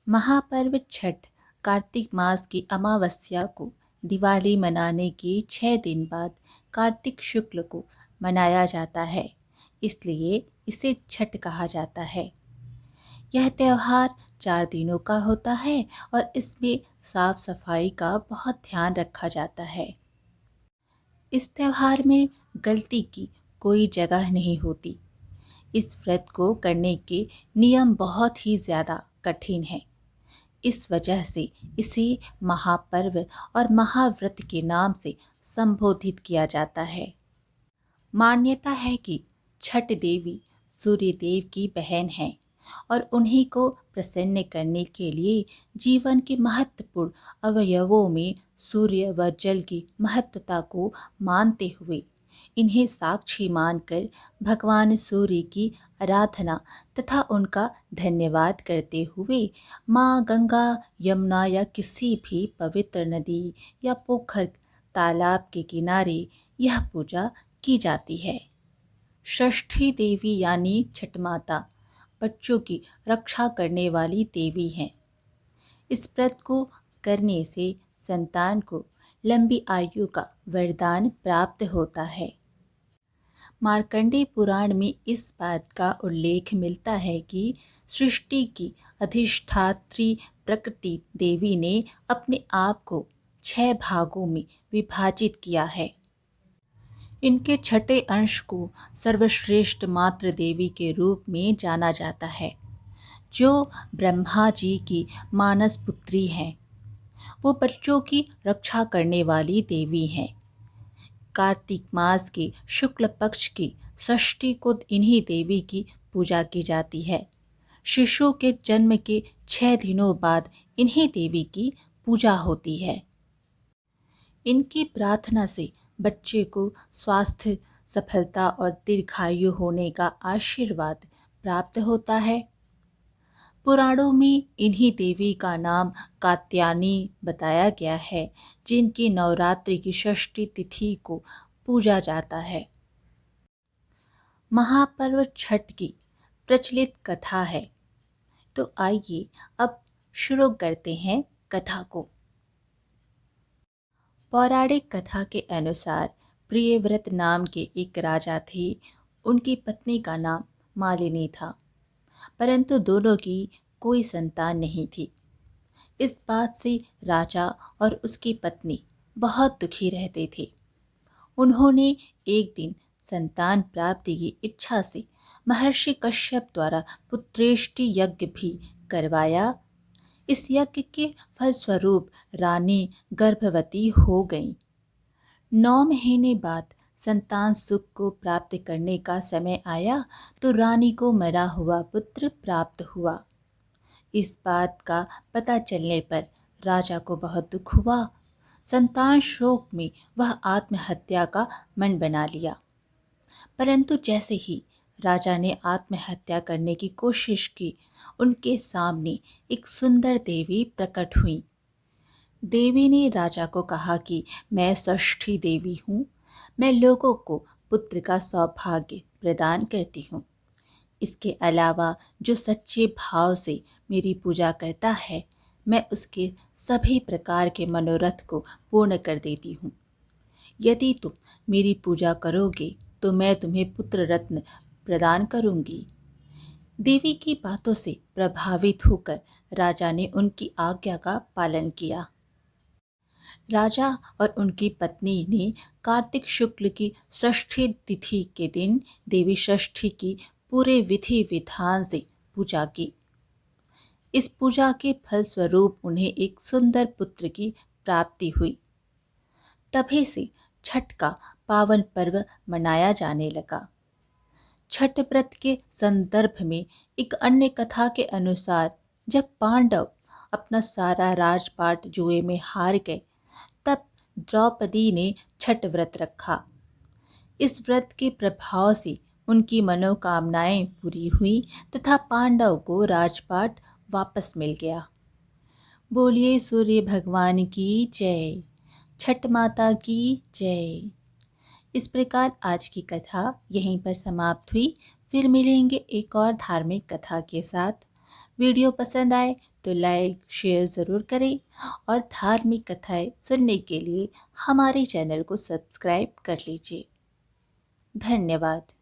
महापर्व छठ कार्तिक मास की अमावस्या को दिवाली मनाने के 6 दिन बाद कार्तिक शुक्ल को मनाया जाता है, इसलिए इसे छठ कहा जाता है। यह त्यौहार 4 दिनों का होता है और इसमें साफ सफाई का बहुत ध्यान रखा जाता है। इस त्यौहार में गलती की कोई जगह नहीं होती। इस व्रत को करने के नियम बहुत ही ज़्यादा कठिन हैं। इस वजह से इसे महापर्व और महाव्रत के नाम से संबोधित किया जाता है। मान्यता है कि छठ देवी सूर्य देव की बहन हैं और उन्हीं को प्रसन्न करने के लिए जीवन के महत्वपूर्ण अवयवों में सूर्य व जल की महत्वता को मानते हुए इन्हें साक्षी मानकर भगवान सूर्य की आराधना तथा उनका धन्यवाद करते हुए माँ गंगा, यमुना या किसी भी पवित्र नदी या पोखर, तालाब के किनारे यह पूजा की जाती है। षष्ठी देवी यानी छठ माता बच्चों की रक्षा करने वाली देवी हैं। इस व्रत को करने से संतान को लंबी आयु का वरदान प्राप्त होता है। मार्कंडेय पुराण में इस बात का उल्लेख मिलता है कि सृष्टि की अधिष्ठात्री प्रकृति देवी ने अपने आप को 6 भागों में विभाजित किया है। इनके छठे अंश को सर्वश्रेष्ठ मातृ देवी के रूप में जाना जाता है, जो ब्रह्मा जी की मानस पुत्री हैं। वो बच्चों की रक्षा करने वाली देवी हैं। कार्तिक मास के शुक्ल पक्ष की षष्ठी को इन्हीं देवी की पूजा की जाती है। शिशु के जन्म के 6 दिनों बाद इन्हीं देवी की पूजा होती है। इनकी प्रार्थना से बच्चे को स्वास्थ्य, सफलता और दीर्घायु होने का आशीर्वाद प्राप्त होता है। पुराणों में इन्हीं देवी का नाम कात्यायनी बताया गया है, जिनकी नवरात्रि की षष्ठी तिथि को पूजा जाता है। महापर्व छठ की प्रचलित कथा है, तो आइए अब शुरू करते हैं कथा को। पौराणिक कथा के अनुसार प्रियव्रत नाम के एक राजा थे। उनकी पत्नी का नाम मालिनी था, परंतु दोनों की कोई संतान नहीं थी। इस बात से राजा और उसकी पत्नी बहुत दुखी रहते थे। उन्होंने एक दिन संतान प्राप्ति की इच्छा से महर्षि कश्यप द्वारा पुत्रेष्टि यज्ञ भी करवाया। इस यज्ञ के फलस्वरूप रानी गर्भवती हो गई। 9 महीने बाद संतान सुख को प्राप्त करने का समय आया तो रानी को मरा हुआ पुत्र प्राप्त हुआ। इस बात का पता चलने पर राजा को बहुत दुख हुआ। संतान शोक में वह आत्महत्या का मन बना लिया। परंतु जैसे ही राजा ने आत्महत्या करने की कोशिश की, उनके सामने एक सुंदर देवी प्रकट हुई। देवी ने राजा को कहा कि मैं षष्ठी देवी हूँ। मैं लोगों को पुत्र का सौभाग्य प्रदान करती हूँ। इसके अलावा जो सच्चे भाव से मेरी पूजा करता है, मैं उसके सभी प्रकार के मनोरथ को पूर्ण कर देती हूँ। यदि तुम मेरी पूजा करोगे तो मैं तुम्हें पुत्र रत्न प्रदान करूँगी। देवी की बातों से प्रभावित होकर राजा ने उनकी आज्ञा का पालन किया। राजा और उनकी पत्नी ने कार्तिक शुक्ल की षष्ठी तिथि के दिन देवी षष्ठी की पूरे विधि विधान से पूजा की। इस पूजा के फलस्वरूप उन्हें एक सुंदर पुत्र की प्राप्ति हुई। तभी से छठ का पावन पर्व मनाया जाने लगा। छठ व्रत के संदर्भ में एक अन्य कथा के अनुसार जब पांडव अपना सारा राजपाट जुए में हार गए, तब द्रौपदी ने छठ व्रत रखा। इस व्रत के प्रभाव से उनकी मनोकामनाएं पूरी हुई तथा पांडव को राजपाट वापस मिल गया। बोलिए सूर्य भगवान की जय, छठ माता की जय। इस प्रकार आज की कथा यहीं पर समाप्त हुई। फिर मिलेंगे एक और धार्मिक कथा के साथ। वीडियो पसंद आए तो लाइक शेयर ज़रूर करें और धार्मिक कथाएं सुनने के लिए हमारे चैनल को सब्सक्राइब कर लीजिए। धन्यवाद।